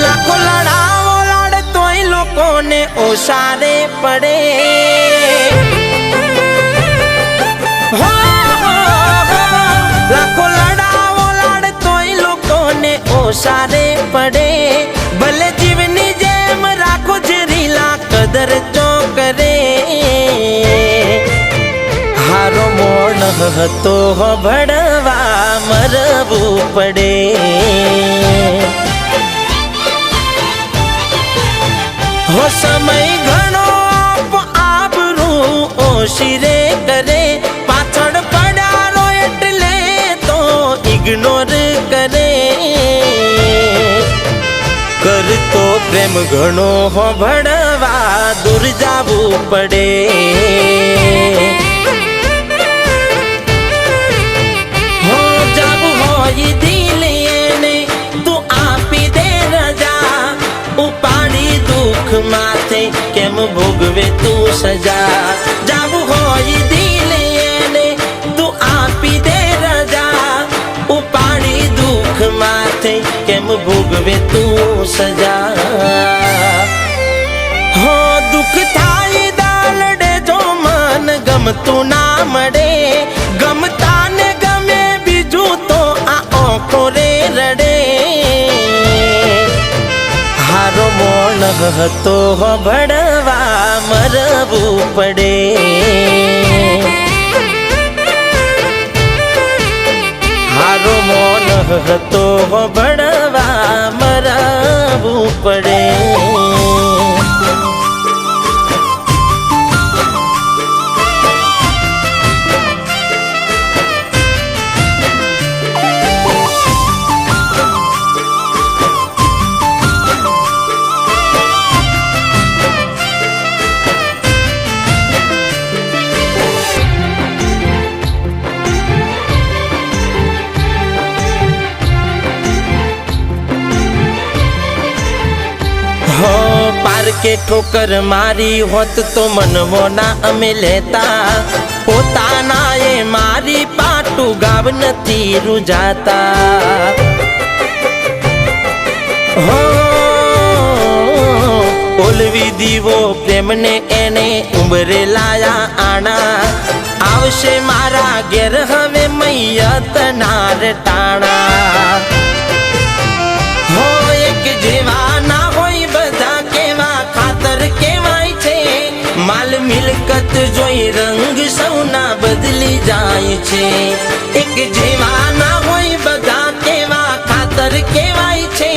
લાખો લડાવો લાડ તોય લોકોને ઓસારે પડે લાખો લડાવો લાડ તોય લોકોને ઓસારે પડે ભલે જીવની જેમ રાખો જરીલા કદર ચો કરે હારો મોણ હતો ભણવા મરવું પડે હો સમય ઘણો આબરૂ ઓછી રે કરે પાછળ પડ્યારો એટલે તો ઇગ્નોર કરે કરતો પ્રેમ ઘણો હો ભણવા દૂર જાવું પડે હો જાવું હોય દિલ એને તું આપી દે રજા ઉપાડી દુઃખ માથે કેમ ભોગવે તું સજા જાવું હોય દિલ એને તું આપી દે રજા ઉપાડી દુઃખ માથે કેમ ભોગવે તું સજા હો દુઃખ થાય દાલડે જો મન ગમતું ના મળે ગમતા ને ગમે બીજું તો આ ઓખો રે રડે હારો મોણ હતો ભણવા મરવું પડે હારો મોણ હતો ભણવા મરવું પડે हो पार्के ठोकर मारी होत तो मनवो ना अमे लेता पोताना ए मारी पाटू गाव नथी रुजाता हो ओलवी दीवो प्रेम ने एने उंबरे लाया आना आवशे मारा घेर हवे मैयत नार टाणा हो एक जेवा ना होय बधा केवा खातर केवाय छे माल मिलकत जोई रंग सौना बदली जाय छे एक जेवा ना होय बधा केवा खातर केवाय छे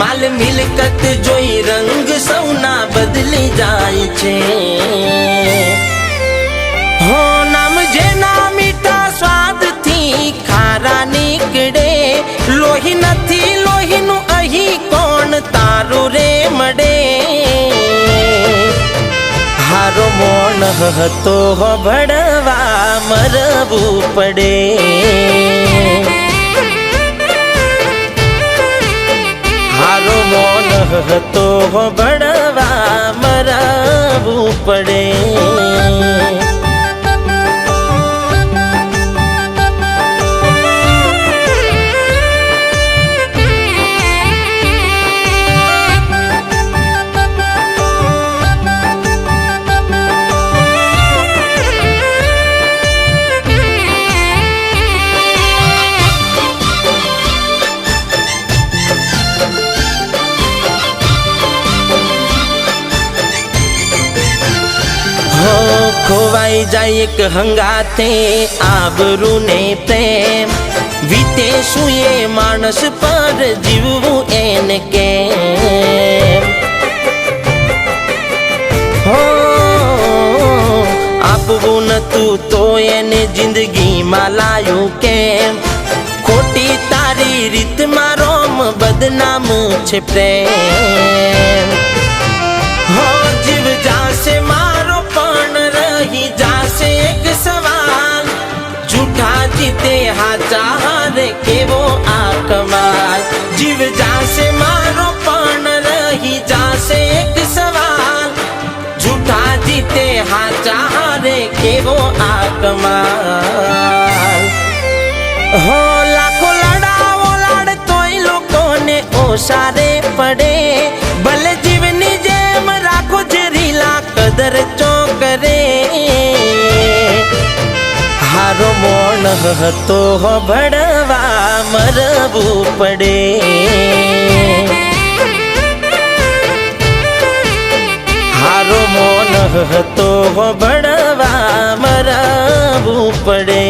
माल मिलकत जोई रंग सौना बदली जाय छे हो नाम जेना मीठा स्वाद थी खारा નીકળે લોહી નથી લોહીનું અહીં કોણ તારું રે મળે હારો મોણ હતો ભણવા મરવું પડે હારો મોણ હતો ભણવા મરવું પડે खोवाई जाए एक हंगाते आबरू ने प्रेम वीते सुए मानस पर जीवू एन के हो आपवू नतू तो एने जिंदगी में लायू केम खोटी तारी रीत मारोम बदनाम छे प्रेम हो जीव जासे मारो पण रही जासे एक सवाल झूठा जीते हाचा हारे केवो आ कमाल जीव जासे मारो पण रही जासे एक सवाल झूठा जीते हाचा हारे केवो आ कमाल हो लाखो लड़ावो लड़ तोय लोकोने ओसारे પડે ભલે જીવની જેમ રાખો છે રીલા કદર ચો કરે હારો મોણ હતો ભણવા મરવું પડે હારો મોન હતો ભણવા મરવું પડે